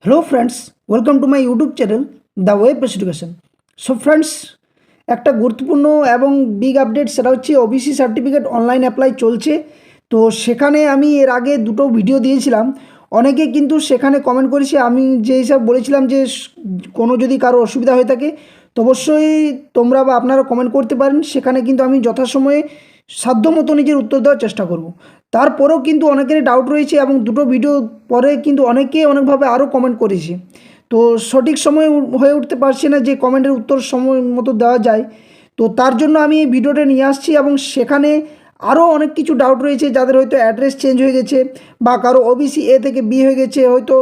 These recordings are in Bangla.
Hello friends, welcome to my YouTube channel the web base education. So friends, একটা গুরুত্বপূর্ণ এবং বিগ আপডেট, সেটা হচ্ছে ওবিসি সার্টিফিকেট অনলাইন অ্যাপ্লাই চলছে। তো সেখানে আমি এর আগে দুটো ভিডিও দিয়েছিলাম। অনেকে কিন্তু সেখানে কমেন্ট করেছে। আমি যে হিসাব বলেছিলাম যে কোনো যদি কারো অসুবিধা হয়ে থাকে তো অবশ্যই তোমরা বা আপনারা কমেন্ট করতে পারেন। সেখানে কিন্তু আমি যথাসময়ে সাধ্যমতো নিজের উত্তর দেওয়ার চেষ্টা করব। তারপরেও কিন্তু অনেকেরই ডাউট রয়েছে এবং দুটো ভিডিও পরে কিন্তু অনেকেই অনেকভাবে আরও কমেন্ট করেছে। তো সঠিক সময় হয়ে উঠতে পারছে না যে কমেন্টের উত্তর সময় মতো দেওয়া যায়। তো তার জন্য আমি এই ভিডিওটা নিয়ে আসছি এবং সেখানে আরও অনেক কিছু ডাউট রয়েছে, যাদের হয়তো অ্যাড্রেস চেঞ্জ হয়ে গেছে বা কারো ওবিসি এ থেকে বি হয়ে গেছে, হয়তো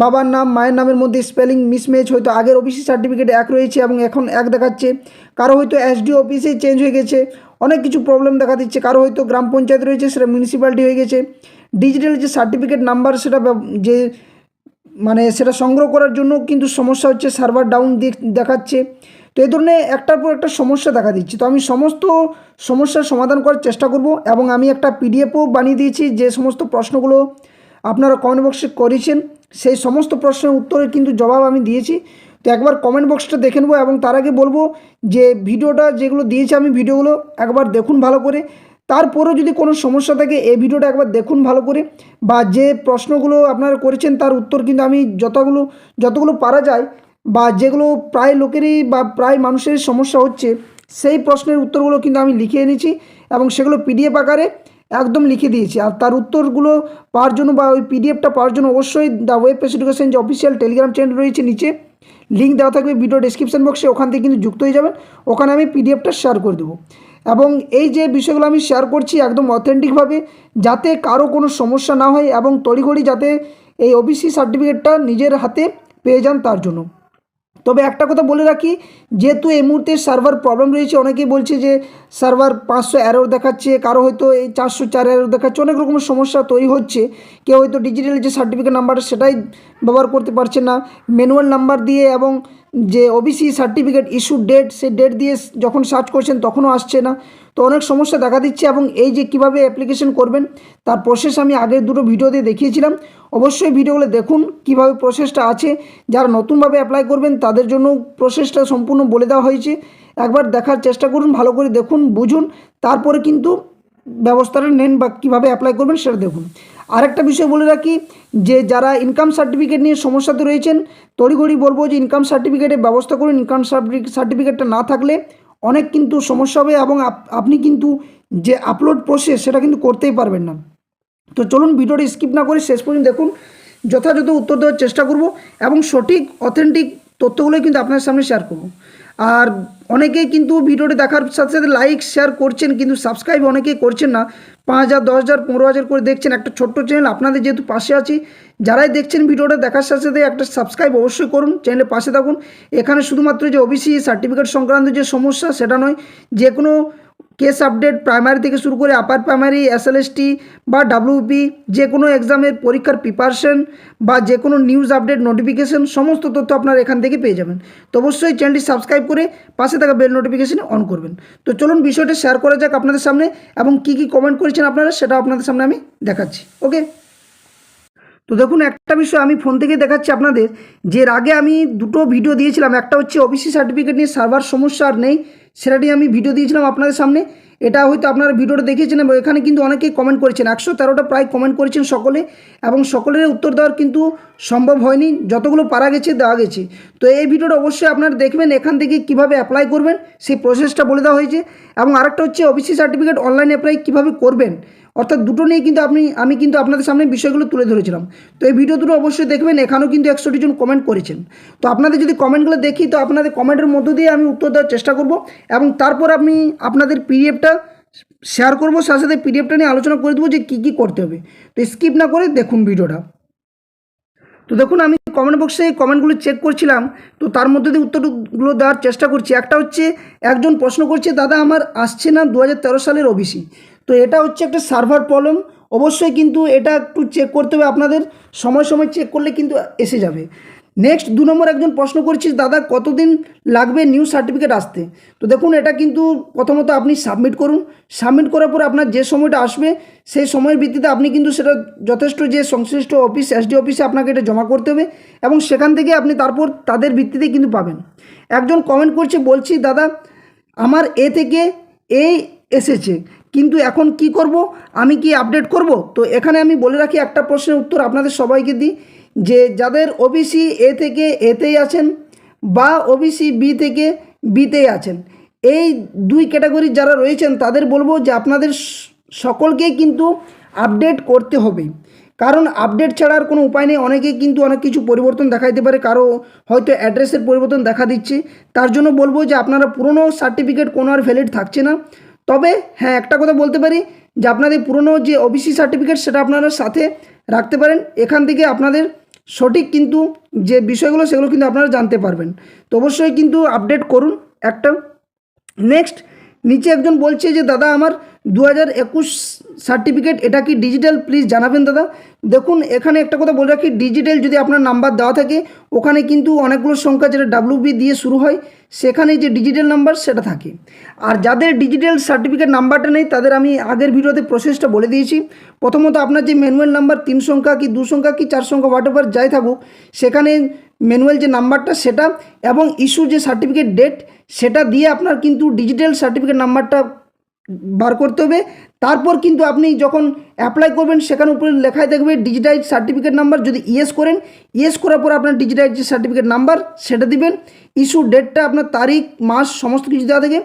বাবার নাম মায়ের নামের মধ্যে স্পেলিং মিসম্যাচ, হয়তো আগের ওবিসি সার্টিফিকেট এক রয়েছে এবং এখন এক দেখাচ্ছে, কারো হয়তো এসডি অফিসে চেঞ্জ হয়ে গেছে, অনেক কিছু প্রবলেম দেখা দিচ্ছে, কারো হয়তো গ্রাম পঞ্চায়েত রয়েছে সেটা মিউনিসিপ্যালিটি হয়ে গেছে, ডিজিটাল যে সার্টিফিকেট নাম্বার সেটা যে সেটা সংগ্রহ করার জন্য কিন্তু সমস্যা হচ্ছে, সার্ভার ডাউন দেখাচ্ছে। তো এই ধরনের একটার পর একটা সমস্যা দেখা দিচ্ছে। তো আমি সমস্ত সমস্যার সমাধান করার চেষ্টা করব এবং আমি একটা পিডিএফও বানিয়ে দিয়েছি যে সমস্ত প্রশ্নগুলো আপনারা কমেন্ট বক্সে করেছেন, সেই সমস্ত প্রশ্নের উত্তরের কিন্তু জবাব আমি দিয়েছি। তো একবার কমেন্ট বক্সটা দেখে নেবো এবং তার আগে বলবো যে ভিডিওটা যেগুলো দিয়েছি আমি ভিডিওগুলো একবার দেখুন ভালো করে। তারপরেও যদি কোনো সমস্যা থাকে এই ভিডিওটা একবার দেখুন ভালো করে, বা যে প্রশ্নগুলো আপনারা করেছেন তার উত্তর কিন্তু আমি যতগুলো পারা যায় বা যেগুলো প্রায় লোকেরই বা প্রায় মানুষের সমস্যা হচ্ছে সেই প্রশ্নের উত্তরগুলো কিন্তু আমি লিখে এনেছি এবং সেগুলো পিডিএফ আকারে একদম লিখে দিয়েছি। আর তার উত্তরগুলো পাওয়ার জন্য বা ওই পিডিএফটা পাওয়ার জন্য অবশ্যই দ্য ওয়েব বেস এডুকেশন যে অফিসিয়াল টেলিগ্রাম চ্যানেল রয়েছে, নিচে লিঙ্ক দেওয়া থাকবে ভিডিও ডেসক্রিপশন বক্সে, ওখান থেকে কিন্তু যুক্ত হয়ে যাবেন। ওখানে আমি পিডিএফটা শেয়ার করে দেবো এবং এই যে বিষয়গুলো আমি শেয়ার করছি একদম অথেন্টিকভাবে, যাতে কারো কোনো সমস্যা না হয় এবং তড়িঘড়ি যাতে এই ওবিসি সার্টিফিকেটটা নিজের হাতে পেয়ে যান তার জন্য। তবে একটা কথা বলে রাখি, যেহেতু এই মুহূর্তে সার্ভার প্রবলেম রয়েছে, অনেকেই বলছে যে সার্ভার 500 এরর দেখাচ্ছে, কারো হয়তো এই 404 এরর দেখাচ্ছে, অনেক রকমের সমস্যা তৈরি হচ্ছে। কেউ হয়তো ডিজিটাল যে সার্টিফিকেট নাম্বারটা সেটাই ব্যবহার করতে পারছে না, ম্যানুয়াল নাম্বার দিয়ে এবং যে ওবিসি সার্টিফিকেট ইস্যু ডেট সেই ডেট দিয়ে যখন সার্চ করছেন তখনও আসছে না। তো অনেক সমস্যা দেখা দিচ্ছে এবং এই যে কীভাবে অ্যাপ্লিকেশন করবেন তার প্রসেস আমি আগের দুটো ভিডিও দিয়ে দেখিয়েছিলাম। অবশ্যই ভিডিওগুলো দেখুন কীভাবে প্রসেসটা আছে। যারা নতুনভাবে অ্যাপ্লাই করবেন তাদের জন্য প্রসেসটা সম্পূর্ণ বলে দেওয়া হয়েছে। একবার দেখার চেষ্টা করুন, ভালো করে দেখুন, বুঝুন, তারপরে কিন্তু ব্যবস্থাটা নেন বা কীভাবে অ্যাপ্লাই করবেন সেটা দেখুন। আরেকটা বিষয় বলে রাখি, যে যারা ইনকাম সার্টিফিকেট নিয়ে সমস্যাতে রয়েছেন তড়িঘড়ি বলবো যে ইনকাম সার্টিফিকেটের ব্যবস্থা করুন। ইনকাম সার্টিফিকেটটা না থাকলে অনেক কিন্তু সমস্যা হবে এবং আপনি কিন্তু যে আপলোড প্রসেস সেটা কিন্তু করতেই পারবেন না। তো চলুন ভিডিওটা স্কিপ না করে শেষ পর্যন্ত দেখুন, যথাযথ উত্তর দেওয়ার চেষ্টা করব এবং সঠিক অথেন্টিক তথ্যগুলোই কিন্তু আপনার সামনে শেয়ার করব। আর অনেকেই কিন্তু ভিডিওটি দেখার সাথে সাথে লাইক শেয়ার করছেন, কিন্তু সাবস্ক্রাইব অনেকেই করছেন না। 5,000, 10,000, 15,000 করে দেখছেন, একটা ছোট্ট চ্যানেল, আপনাদের যেহেতু পাশে আছি, যারাই দেখছেন ভিডিওটা দেখার সাথে সাথে একটা সাবস্ক্রাইব অবশ্যই করুন, চ্যানেলের পাশে থাকুন। এখানে শুধুমাত্র যে ওবিসি সার্টিফিকেট সংক্রান্ত যে সমস্যা সেটা নয়, যে কোনো কেস আপডেট প্রাইমারি থেকে শুরু করে আপার প্রাইমারি, এসএলএসটি বা ডাব্লিউপি, যে কোনো এক্সামের পরীক্ষার প্রিপারেশন বা যে কোনো নিউজ আপডেট নোটিফিকেশন, সমস্ত তথ্য আপনারা এখান থেকে পেয়ে যাবেন। তো অবশ্যই চ্যানেলটি সাবস্ক্রাইব করে পাশে থাকা বেল নোটিফিকেশন অন করবেন। তো চলুন বিষয়টা শেয়ার করা যাক আপনাদের সামনে এবং কী কী কমেন্ট করেছেন আপনারা সেটা আপনাদের সামনে আমি দেখাচ্ছি। ওকে, তো দেখুন একটা বিষয় আমি ফোন থেকে দেখাচ্ছি আপনাদের, যে এর আগে আমি দুটো ভিডিও দিয়েছিলাম। একটা হচ্ছে ওবিসি সার্টিফিকেট নিয়ে সার্ভার সমস্যা আর নেই, সেটা নিয়ে আমি ভিডিও দিয়েছিলাম আপনাদের সামনে। এটা হয়তো আপনারা ভিডিওটা দেখেছেন এবং এখানে কিন্তু অনেকেই কমেন্ট করেছেন, 113টা প্রায় কমেন্ট করেছেন সকলে, এবং সকলের উত্তর দেওয়ার কিন্তু সম্ভব হয়নি, যতগুলো পারা গেছে দেওয়া গেছে। তো এই ভিডিওটা অবশ্যই আপনারা দেখবেন, এখান থেকে কীভাবে অ্যাপ্লাই করবেন সেই প্রসেসটা বলে দেওয়া হয়েছে। এবং আরেকটা হচ্ছে ওবিসি সার্টিফিকেট অনলাইন অ্যাপ্লাই কীভাবে করবেন, অর্থাৎ দুটো নিয়ে কিন্তু আমি কিন্তু আপনাদের সামনে বিষয়গুলো তুলে ধরেছিলাম। তো এই ভিডিও দুটো অবশ্যই দেখবেন, এখানেও কিন্তু 100টি জন কমেন্ট করেছেন। তো আপনাদের যদি কমেন্টগুলো দেখি তো আপনাদের কমেন্টের মধ্য দিয়ে আমি উত্তর দেওয়ার চেষ্টা করব এবং তারপর আমি আপনাদের পিডিএফটা শেয়ার করবো, সাথে সাথে পিডিএফটা নিয়ে আলোচনা করে দেবো যে কী কী করতে হবে। তো স্কিপ না করে দেখুন ভিডিওটা। তো দেখুন আমি কমেন্ট বক্সে কমেন্টগুলো চেক করছিলাম, তো তার মধ্যে দিয়ে উত্তরগুলো দেওয়ার চেষ্টা করছি। একটা হচ্ছে একজন প্রশ্ন করছে, দাদা আমার আসছে না 2013 সালের ওবিসি। তো এটা হচ্ছে একটা সার্ভার প্রবলেম, অবশ্যই কিন্তু এটা একটু চেক করতে হবে আপনাদের, সময় সময় চেক করলে কিন্তু এসে যাবে। নেক্সট 2 নম্বর একজন প্রশ্ন করছিস, দাদা কতদিন লাগবে নিউ সার্টিফিকেট আসতে? তো দেখুন, এটা কিন্তু প্রথমত আপনি সাবমিট করুন। সাবমিট করার পর আপনার যে সময়টা আসবে সেই সময়ের ভিত্তিতে আপনি কিন্তু সেটা যথেষ্ট যে সংশ্লিষ্ট অফিস এসডি অফিসে আপনাকে এটা জমা করতে হবে এবং সেখান থেকে আপনি তারপর তাদের ভিত্তিতে কিন্তু পাবেন। একজন কমেন্ট করছে, বলছি দাদা আমার এ থেকে এই এসেছে, কিন্তু এখন কি করব, আমি কি আপডেট করব? তো এখানে আমি বলে রাখি একটা প্রশ্নের উত্তর আপনাদের সবাইকে দিই, যে যাদের ওবিসি এ থেকে এতেই আছেন বা ওবিসি বি থেকে বিতেই আছেন, এই দুই ক্যাটাগরি যারা রয়েছেন তাদের বলবো যে আপনাদের সকলকেই কিন্তু আপডেট করতে হবে, কারণ আপডেট ছাড়ার কোনো উপায় নেই। অনেকেই কিন্তু অনেক কিছু পরিবর্তন দেখাইতে পারে, কারো হয়তো অ্যাড্রেসের পরিবর্তন দেখা দিচ্ছে, তার জন্য বলবো যে আপনারা পুরনো সার্টিফিকেট কোনো আর ভ্যালিড থাকছে না। তবে হ্যাঁ, একটা কথা বলতে পারি যে আপনাদের পুরনো যে ওবিসি সার্টিফিকেট সেটা আপনারা সাথে রাখতে পারেন, এখান থেকে আপনাদের সঠিক কিন্তু যে বিষয়গুলো সেগুলো কিন্তু আপনারা জানতে পারবেন। তো অবশ্যই কিন্তু আপডেট করুন একটা। নেক্সট নিচে একজন বলছে যে দাদা আমার 2021 সার্টিফিকেট, এটা কি ডিজিটাল, প্লিজ জানাবেন দাদা। দেখুন, এখানে একটা কথা বলে রাখি, ডিজিটাল যদি আপনার নাম্বার দেওয়া থাকে ওখানে কিন্তু অনেকগুলো সংখ্যা যেটা WB দিয়ে শুরু হয়, সেখানে যে ডিজিটাল নাম্বার সেটা থাকে। আর যাদের ডিজিটাল সার্টিফিকেট নাম্বারটা নেই তাদের আমি আগের ভিডিওতে প্রসেসটা বলে দিয়েছি। প্রথমত আপনার যে ম্যানুয়াল নাম্বার 3 সংখ্যা কি 2 সংখ্যা কি 4 সংখ্যা হোয়াট এভার যাই থাকুক, সেখানে ম্যানুয়াল যে নাম্বারটা সেটা এবং ইস্যু যে সার্টিফিকেট ডেট সেটা দিয়ে আপনার কিন্তু ডিজিটাল সার্টিফিকেট নাম্বারটা বার করতে হবে। তারপর কিন্তু আপনি যখন অ্যাপ্লাই করবেন সেখানে উপরে লেখায় থাকবে ডিজিটাইজ সার্টিফিকেট নাম্বার, যদি ইয়েস করেন, ইয়েস করার পর আপনার ডিজিটাইজ যে সার্টিফিকেট নাম্বার সেটা দিবেন, ইস্যু ডেটটা আপনার তারিখ মাস সমস্ত কিছু দেওয়া থাকে।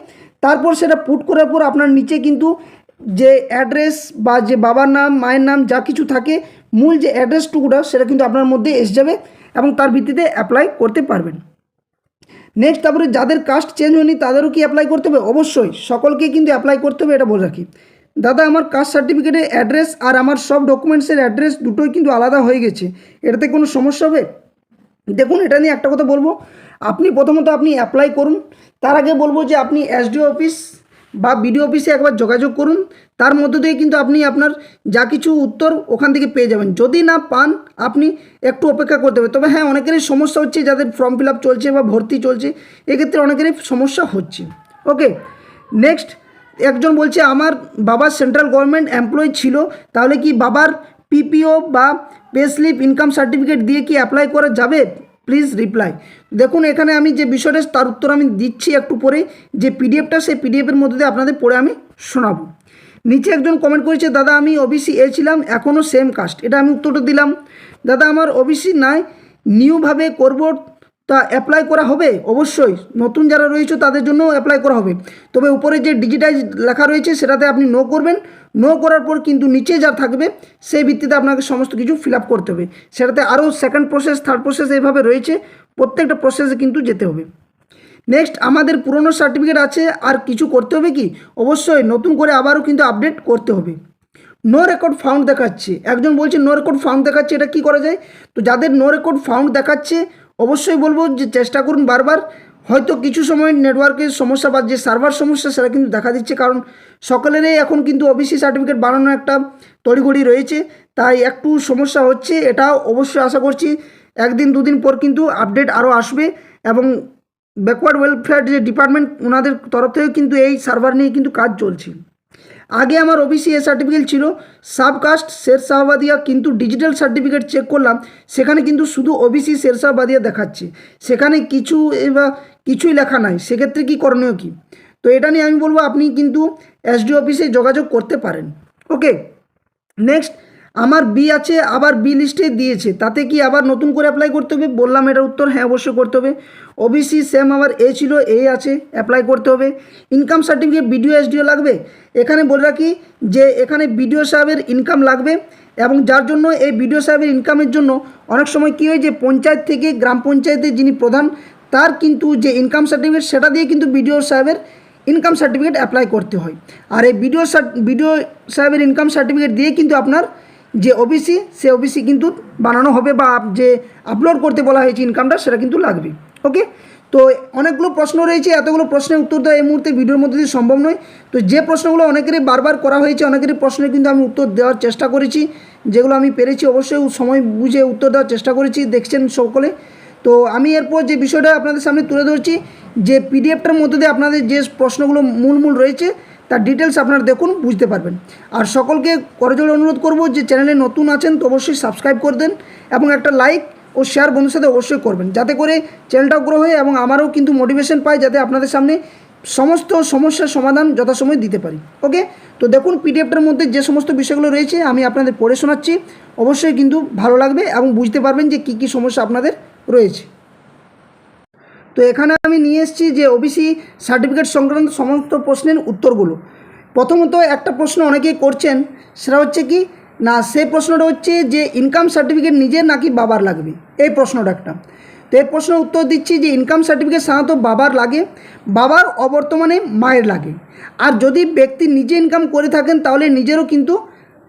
তারপর সেটা পুট করার পর আপনার নিচে কিন্তু যে অ্যাড্রেস বা যে বাবার নাম মায়ের নাম যা কিছু থাকে, মূল যে অ্যাড্রেসটুকুটা সেটা কিন্তু আপনার মধ্যে এসে যাবে এবং তার ভিত্তিতে অ্যাপ্লাই করতে পারবেন। নেক্সট, তারপরে যাদের কাস্ট চেঞ্জ হয়নি তাদেরও কি অ্যাপ্লাই করতে হবে? অবশ্যই সকলকে কিন্তু অ্যাপ্লাই করতে হবে, এটা বলে রাখি। দাদা আমার কাস্ট সার্টিফিকেটের অ্যাড্রেস আর আমার সব ডকুমেন্টসের অ্যাড্রেস দুটোই কিন্তু আলাদা হয়ে গেছে, এটাতে কোনো সমস্যা হবে? দেখুন, এটা নিয়ে একটা কথা বলবো, আপনি প্রথমত আপনি অ্যাপ্লাই করুন, তার আগে বলবো যে আপনি এসডিও অফিস বা বিডিও অফিসে একবার যোগাযোগ করুন, তার মধ্য দিয়ে কিন্তু আপনি আপনার যা কিছু উত্তর ওখান থেকে পেয়ে যাবেন। যদি না পান আপনি একটু অপেক্ষা করতে হবে। তবে হ্যাঁ, অনেকেরই সমস্যা হচ্ছে, যাদের ফর্ম ফিল আপ চলছে বা ভর্তি চলছে এক্ষেত্রে অনেকেরই সমস্যা হচ্ছে। ওকে, নেক্সট একজন বলছে আমার বাবা সেন্ট্রাল গভর্নমেন্ট এমপ্লয়ি ছিল, তাহলে কি বাবার পিপিও বা পে স্লিপ ইনকাম সার্টিফিকেট দিয়ে কি অ্যাপ্লাই করা যাবে? Please reply. দেখুন, এখানে আমি যে বিষয়টা তার উত্তর আমি দিচ্ছি একটু পরে, যে পিডিএফটা সেই পিডিএফের মধ্যে দিয়ে আপনাদের পড়ে আমি শোনাবো। নিচে একজন কমেন্ট করেছে, দাদা আমি ওবিসি এ ছিলাম, এখনও সেম কাস্ট, এটা আমি উত্তরটা দিলাম। দাদা আমার ওবিসি নাই, নিউভাবে করব, তা অ্যাপ্লাই করা হবে? অবশ্যই, নতুন যারা রয়েছে তাদের জন্য অ্যাপ্লাই করা হবে। তবে উপরে যে ডিজিটাইজ লেখা রয়েছে সেটাতে আপনি নো করবেন, নো করার পর কিন্তু নিচে যা থাকবে সেই ভিত্তিতে আপনাকে সমস্ত কিছু ফিল আপ করতে হবে। সেটাতে আরও সেকেন্ড প্রসেস থার্ড প্রসেস এইভাবে রয়েছে, প্রত্যেকটা প্রসেসে কিন্তু যেতে হবে। নেক্সট, আমাদের পুরনো সার্টিফিকেট আছে আর কিছু করতে হবে কি? অবশ্যই নতুন করে আবারও কিন্তু আপডেট করতে হবে। নো রেকর্ড ফাউন্ড দেখাচ্ছে, একজন বলছে নো রেকর্ড ফাউন্ড দেখাচ্ছে, এটা কি করা যায়? তো যাদের নো রেকর্ড ফাউন্ড দেখাচ্ছে অবশ্যই বলবো যে চেষ্টা করুন বারবার, হয়তো কিছু সময় নেটওয়ার্কের সমস্যা বা যে সার্ভার সমস্যা সেটা কিন্তু দেখা দিচ্ছে, কারণ সকলেরই এখন কিন্তু ওবিসি সার্টিফিকেট বানানোর একটা তড়িঘড়ি রয়েছে, তাই একটু সমস্যা হচ্ছে। এটাও অবশ্যই আশা করছি একদিন দুদিন পর কিন্তু আপডেট আরও আসবে এবং ব্যাকওয়ার্ড ওয়েলফেয়ার যে ডিপার্টমেন্ট ওনাদের তরফ থেকে কিন্তু এই সার্ভার নিয়ে কিন্তু কাজ চলছে। আগে আমার ওবিসি এ সার্টিফিকেট ছিল সাবকাস্ট শেরশাহবাদিয়া, কিন্তু ডিজিটাল সার্টিফিকেট চেক করলাম সেখানে কিন্তু শুধু ওবিসি শেরশাহবাদিয়া দেখাচ্ছে, সেখানে কিছুই লেখা নাই, সেক্ষেত্রে কি করণীয় কি? তো এটা নিয়ে আমি বলবো আপনি কিন্তু এসডি অফিসে যোগাযোগ করতে পারেন। ওকে, নেক্সট, আমার বি আছে আবার বি লিস্টে দিয়েছে, তাতে কি আবার নতুন করে অ্যাপ্লাই করতে হবে? বললাম এটার উত্তর হ্যাঁ, অবশ্যই করতে হবে। ওবিসি সেম আমার এ ছিল, এ আছে, অ্যাপ্লাই করতে হবে। ইনকাম সার্টিফিকেট বিডিও এসডিও লাগবে? এখানে বলে রাখি যে এখানে বিডিও সাহেবের ইনকাম লাগবে, এবং যার জন্য এই বিডিও সাহেবের ইনকামের জন্য অনেক সময় কী হয় যে পঞ্চায়েত থেকে গ্রাম পঞ্চায়েতের যিনি প্রধান তার কিন্তু যে ইনকাম সার্টিফিকেট সেটা দিয়ে কিন্তু বিডিও সাহেবের ইনকাম সার্টিফিকেট অ্যাপ্লাই করতে হয়। আর এই বিডিও সাহেবের ইনকাম সার্টিফিকেট দিয়ে কিন্তু আপনার যে ওবিসি সে ওবিসি কিন্তু বানানো হবে, বা যে আপলোড করতে বলা হয়েছে ইনকামটা সেটা কিন্তু লাগবে। ওকে, তো অনেকগুলো প্রশ্ন রয়েছে, এতগুলো প্রশ্নের উত্তর দেওয়া এই মুহূর্তে ভিডিওর মধ্যে দিয়ে সম্ভব নয়। তো যে প্রশ্নগুলো অনেকেরই বারবার করা হয়েছে, অনেকেরই প্রশ্নের কিন্তু আমি উত্তর দেওয়ার চেষ্টা করেছি, যেগুলো আমি পেরেছি অবশ্যই সময় বুঝে উত্তর দেওয়ার চেষ্টা করেছি, দেখছেন সকলে। তো আমি এরপর যে বিষয়টা আপনাদের সামনে তুলে ধরছি, যে পিডিএফটার মধ্যে দিয়ে আপনাদের যে প্রশ্নগুলো মূল রয়েছে তার ডিটেলস আপনারা দেখুন, বুঝতে পারবেন। আর সকলকে করজোড়ে অনুরোধ করব যে চ্যানেলে নতুন আছেন তো অবশ্যই সাবস্ক্রাইব করে দেন এবং একটা লাইক ও শেয়ার বন্ধুর সাথে অবশ্যই করবেন, যাতে করে চ্যানেলটাও গ্রো হয় এবং আমারও কিন্তু মোটিভেশন পাই, যাতে আপনাদের সামনে সমস্ত সমস্যার সমাধান যথাসময়ে দিতে পারি। ওকে, তো দেখুন পিডিএফটার মধ্যে যে সমস্ত বিষয়গুলো রয়েছে আমি আপনাদের পড়ে শোনাচ্ছি, অবশ্যই কিন্তু ভালো লাগবে এবং বুঝতে পারবেন যে কী কী সমস্যা আপনাদের রয়েছে। তো এখানে আমি নিয়ে এসেছি যে ওবিসি সার্টিফিকেট সংক্রান্ত সমস্ত প্রশ্নের উত্তরগুলো। প্রথমত একটা প্রশ্ন অনেকেই করছেন, সেটা হচ্ছে কি না, সেই প্রশ্নটা হচ্ছে যে ইনকাম সার্টিফিকেট নিজের নাকি বাবার লাগবে, এই প্রশ্নটা একটা। তো এই প্রশ্নের উত্তর দিচ্ছি যে ইনকাম সার্টিফিকেট সাধারণত বাবার লাগে, বাবার অবর্তমানে মায়ের লাগে। আর যদি ব্যক্তি নিজে ইনকাম করে থাকেন তাহলে নিজেরও কিন্তু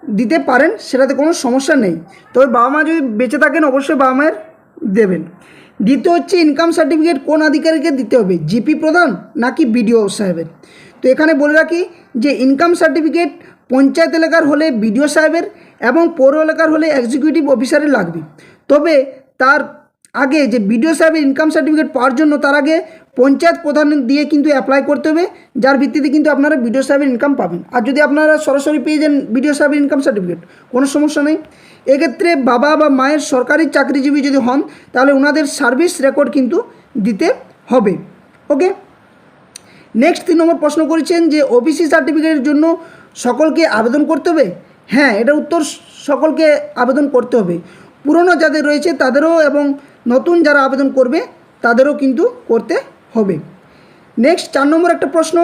দিতে পারেন, সেটাতে কোনো সমস্যা নেই। তবে বাবা মা যদি বেঁচে থাকেন অবশ্যই বাবা মায়ের দেবেন। দ্বিতীয় হচ্ছে ইনকাম সার্টিফিকেট কোন আধিকারিককে দিতে হবে, জিপি প্রধান নাকি বিডিও সাহেবের। তো এখানে বলে রাখি যে ইনকাম সার্টিফিকেট পঞ্চায়েত এলাকার হলে বিডিও সাহেবের এবং পৌর এলাকার হলে এক্সিকিউটিভ অফিসারের লাগবে। তবে তার আগে যে বিডিও সাহেবের ইনকাম সার্টিফিকেট পাওয়ার জন্য তার আগে পঞ্চায়েত প্রধান দিয়ে কিন্তু অ্যাপ্লাই করতে হবে, যার ভিত্তিতে কিন্তু আপনারা বিডিও সাহেবের ইনকাম পাবেন। আর যদি আপনারা সরাসরি পেয়ে যান বিডিও সাহেবের ইনকাম সার্টিফিকেট, কোনো সমস্যা নেই। এক্ষেত্রে বাবা বা মায়ের সরকারি চাকরিজীবী যদি হন তাহলে ওনাদের সার্ভিস রেকর্ড কিন্তু দিতে হবে। ওকে, নেক্সট 3 নম্বর প্রশ্ন করেছেন যে ওবিসি সার্টিফিকেটের জন্য সকলকে আবেদন করতে হবে। হ্যাঁ, এটা উত্তর সকলকে আবেদন করতে হবে, পুরনো যাদের রয়েছে তাদেরও এবং নতুন যারা আবেদন করবে তাদেরও কিন্তু করতে হবে। নেক্সট 4 নম্বর একটা প্রশ্ন,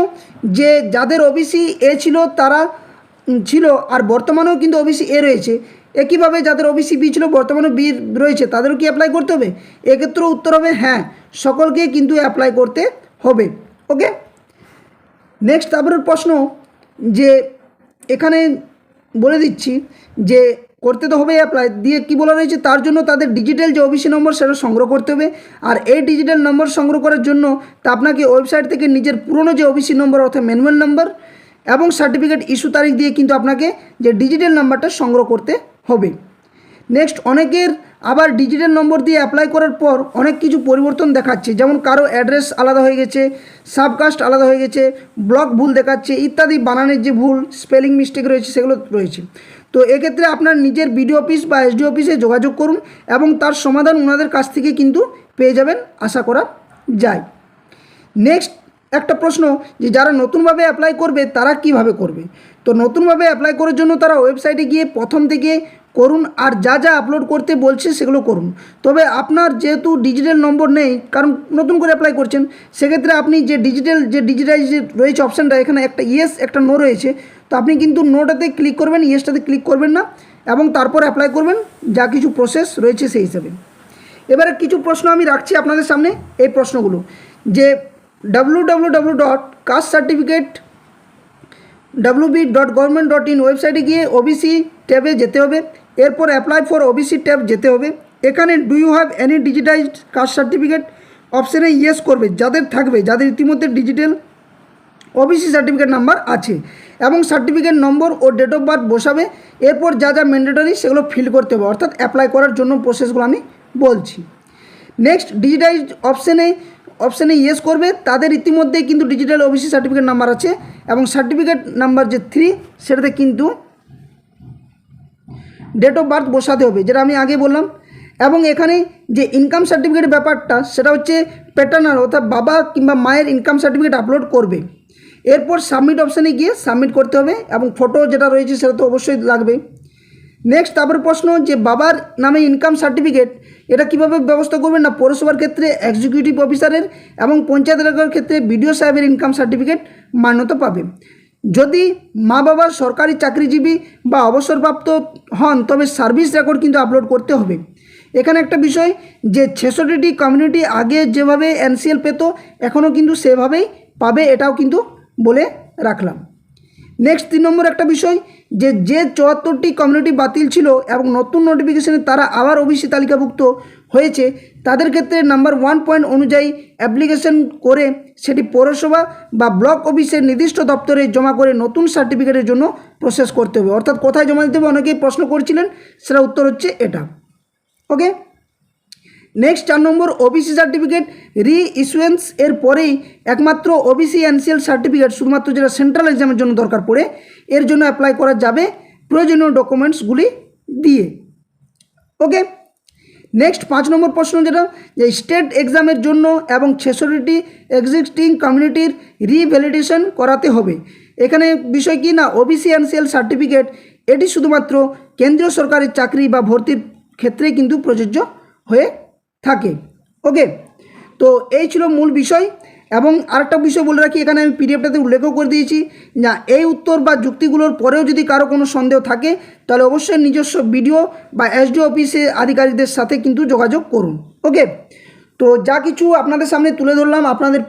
যে যাদের ওবিসি এ ছিল তারা ছিল আর বর্তমানেও কিন্তু ওবিসি এ রয়েছে, একইভাবে যাদের ওবিসি বি ছিল বর্তমানে বি রয়েছে তাদেরও কি অ্যাপ্লাই করতে হবে? এক্ষেত্রেও উত্তর হবে হ্যাঁ, সকলকে কিন্তু অ্যাপ্লাই করতে হবে। ওকে, নেক্সট তারপরের প্রশ্ন, যে এখানে বলে দিচ্ছি যে করতে তো হবে অ্যাপ্লাই দিয়ে কি বলা রয়েছে, তার জন্য তাদের ডিজিটাল যে ওবিসি নম্বর সেটা সংগ্রহ করতে হবে। আর এই ডিজিটাল নম্বর সংগ্রহ করার জন্য তা আপনাকে ওয়েবসাইট থেকে নিজের পুরনো যে ওবিসি নম্বর অর্থাৎ ম্যানুয়াল নাম্বার এবং সার্টিফিকেট ইস্যু তারিখ দিয়ে কিন্তু আপনাকে যে ডিজিটাল নাম্বারটা সংগ্রহ করতে হবে। নেক্সট, অনেকের আবার ডিজিটাল নম্বর দিয়ে অ্যাপ্লাই করার পর অনেক কিছু পরিবর্তন দেখাচ্ছে, যেমন কারো অ্যাড্রেস আলাদা হয়ে গেছে, সাবকাস্ট আলাদা হয়ে গেছে, ব্লক ভুল দেখাচ্ছে ইত্যাদি, বানানের যে ভুল স্পেলিং মিস্টেক রয়েছে সেগুলো রয়েছে। তো এক্ষেত্রে আপনার নিজের বিডিও অফিস বা এসডি অফিসে যোগাযোগ করুন এবং তার সমাধান ওনাদের কাছ থেকে কিন্তু পেয়ে যাবেন, আশা করা যায়। নেক্সট একটা প্রশ্ন, যে যারা নতুনভাবে অ্যাপ্লাই করবে তারা কিভাবে করবে। তো নতুনভাবে অ্যাপ্লাই করার জন্য তারা ওয়েবসাইটে গিয়ে প্রথম থেকে করুন, আর যা যা আপলোড করতে বলছে সেগুলো করুন। তবে আপনার যেহেতু ডিজিটাল নম্বর নেই, কারণ নতুন করে অ্যাপ্লাই করছেন, সেক্ষেত্রে আপনি যে ডিজিটাইজ রয়েছে অপশানটা, এখানে একটা ইয়েস একটা নো রয়েছে, তো আপনি কিন্তু নোটাতে ক্লিক করবেন, ইয়েসটাতে ক্লিক করবেন না এবং তারপর অ্যাপ্লাই করবেন যা কিছু প্রসেস রয়েছে সেই হিসাবে। এবারে কিছু প্রশ্ন আমি রাখছি আপনাদের সামনে, এই প্রশ্নগুলো, যে www.castecertificate.wb.government.in ওয়েবসাইটে গিয়ে ওবিসি ট্যাবে যেতে হবে, এরপর অ্যাপ্লাই ফর ওবিসি ট্যাব যেতে হবে। এখানে do you have any digitized caste certificate অপশানে ইয়েস করবে যাদের থাকবে, যাদের ইতিমধ্যে ডিজিটাল ওবিসি সার্টিফিকেট নাম্বার আছে, এবং সার্টিফিকেট নম্বর ও ডেট অফ বার্থ বসাবে। এরপর যা যা ম্যান্ডেটরি সেগুলো ফিল করতে হবে, অর্থাৎ অ্যাপ্লাই করার জন্য প্রসেসগুলো আমি বলছি। নেক্সট, ডিজিটাইজড অপশানে ইয়েস করবে তাদের ইতিমধ্যেই কিন্তু ডিজিটাল ওবিসি সার্টিফিকেট নাম্বার আছে এবং সার্টিফিকেট নাম্বার যে 3 সেটাতে কিন্তু ডেট অফ বার্থ বসাতে হবে, যেটা আমি আগে বললাম। এবং এখানে যে ইনকাম সার্টিফিকেটের ব্যাপারটা সেটা হচ্ছে প্যাটার্নাল অর্থাৎ বাবা কিংবা মায়ের ইনকাম সার্টিফিকেট আপলোড করবে। এরপর সাবমিট অপশানে গিয়ে সাবমিট করতে হবে এবং ফটো যেটা রয়েছে সেটা তো অবশ্যই লাগবে। নেক্সট তারপরে প্রশ্ন, যে বাবার নামে ইনকাম সার্টিফিকেট এটা কীভাবে ব্যবস্থা করবেন না, পৌরসভার ক্ষেত্রে এক্সিকিউটিভ অফিসারের এবং পঞ্চায়েত এলাকার ক্ষেত্রে বিডিও সাহেবের ইনকাম সার্টিফিকেট মান্যতা পাবে। যদি মা বাবার সরকারি চাকরিজীবী বা অবসরপ্রাপ্ত হন তবে সার্ভিস রেকর্ড কিন্তু আপলোড করতে হবে। এখানে একটা বিষয়, যে 66টি কমিউনিটি আগে যেভাবে এনসিএল পেত এখনও কিন্তু সেভাবেই পাবে, এটাও কিন্তু বলে রাখলাম। নেক্সট 3 নম্বর একটা বিষয়, যে 74টি কমিউনিটি বাতিল ছিল এবং নতুন নোটিফিকেশনে তারা আবার ওবিসি তালিকাভুক্ত হয়েছে, তাদের ক্ষেত্রে নাম্বার 1 পয়েন্ট অনুযায়ী অ্যাপ্লিকেশন করে সেটি পৌরসভা বা ব্লক অফিসের নির্দিষ্ট দপ্তরে জমা করে নতুন সার্টিফিকেটের জন্য প্রসেস করতে হবে। অর্থাৎ কোথায় জমা দিতে হবে অনেকেই প্রশ্ন করছিলেন, সেটা উত্তর হচ্ছে এটা। ওকে, নেক্সট 4 নম্বর ওবিসি সার্টিফিকেট রি ইস্যুয়েন্স এর পরেই একমাত্র ওবিসি এনসিএল সার্টিফিকেট শুধুমাত্র যেটা সেন্ট্রাল এক্সামের জন্য দরকার পড়ে এর জন্য অ্যাপ্লাই করা যাবে প্রয়োজনীয় ডকুমেন্টসগুলি দিয়ে। ওকে, নেক্সট 5 নম্বর প্রশ্ন যেটা যে স্টেট এক্সামের জন্য এবং 66টি এক্সিস্টিং কমিউনিটির রিভ্যালিডেশন করাতে হবে। এখানে বিষয় কি না, ওবিসি এনসিএল সার্টিফিকেট এটি শুধুমাত্র কেন্দ্রীয় সরকারের চাকরি বা ভর্তির ক্ষেত্রেই কিন্তু প্রযোজ্য হয়ে থাকে। ওকে, তো এই ছিল মূল বিষয়। এবং আরেকটা বিষয় বলে রাখি, এখানে আমি পিডিএফটাতে উল্লেখও করে দিয়েছি না, এই উত্তর বা যুক্তিগুলোর পরেও যদি কারো কোনো সন্দেহ থাকে তাহলে অবশ্যই নিজস্ব ভিডিও বা এসডিও অফিসে আধিকারিকদের সাথে কিন্তু যোগাযোগ করুন। ওকে, তো যা কিছু আপনাদের সামনে তুলে ধরলাম, আপনাদের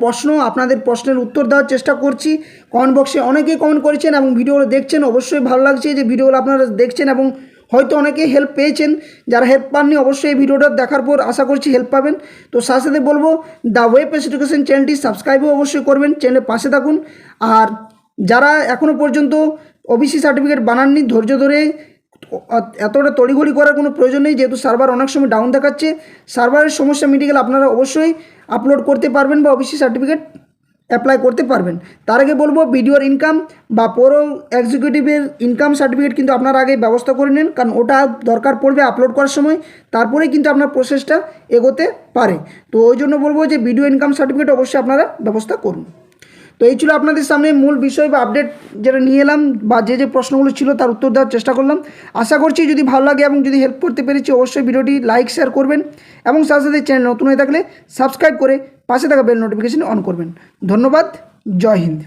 প্রশ্নের উত্তর দেওয়ার চেষ্টা করছি। কমেন্ট বক্সে অনেকেই কমেন্ট করেছেন এবং ভিডিওগুলো দেখছেন, অবশ্যই ভালো লাগছে যে ভিডিওগুলো আপনারা দেখছেন এবং হয়তো অনেকে হেল্প পেয়েছেন। যারা হেল্প পাননি অবশ্যই এই ভিডিওটা দেখার পর আশা করছি হেল্প পাবেন। তো সাথে সাথে বলবো দ্য ওয়েব বেসড এডুকেশন চ্যানেলটি সাবস্ক্রাইবও অবশ্যই করবেন, চ্যানেলের পাশে থাকুন। আর যারা এখনও পর্যন্ত ওবিসি সার্টিফিকেট বানাননি, ধৈর্য ধরে, এতটা তড়িঘড়ি করার কোনো প্রয়োজন নেই, যেহেতু সার্ভার অনেক সময় ডাউন দেখাচ্ছে। সার্ভারের সমস্যা মিটে গেলে আপনারা অবশ্যই আপলোড করতে পারবেন বা ওবিসি সার্টিফিকেট অ্যাপ্লাই করতে পারবেন। তার আগে বলবো ভিডিওর ইনকাম বা পৌর এক্সিকিউটিভের ইনকাম সার্টিফিকেট কিন্তু আপনারা আগে ব্যবস্থা করে নেন, কারণ ওটা দরকার পড়বে আপলোড করার সময়, তারপরেই কিন্তু আপনার প্রসেসটা এগোতে পারে। তো ওই জন্য বলবো যে ভিডিও ইনকাম সার্টিফিকেট অবশ্যই আপনারা ব্যবস্থা করুন। তো এই ছিল আপনাদের সামনে মূল বিষয় বা আপডেট যেটা নিয়ে এলাম, বা যে প্রশ্নগুলো ছিল তার উত্তর দেওয়ার চেষ্টা করলাম। আশা করছি যদি ভালো লাগে এবং যদি হেল্প করতে পেরেছি অবশ্যই ভিডিওটি লাইক শেয়ার করবেন এবং সাথে সাথে চ্যানেল নতুন হয়ে থাকলে সাবস্ক্রাইব করে পাশে থাকা বেল নোটিফিকেশন অন করবেন। ধন্যবাদ, জয় হিন্দ।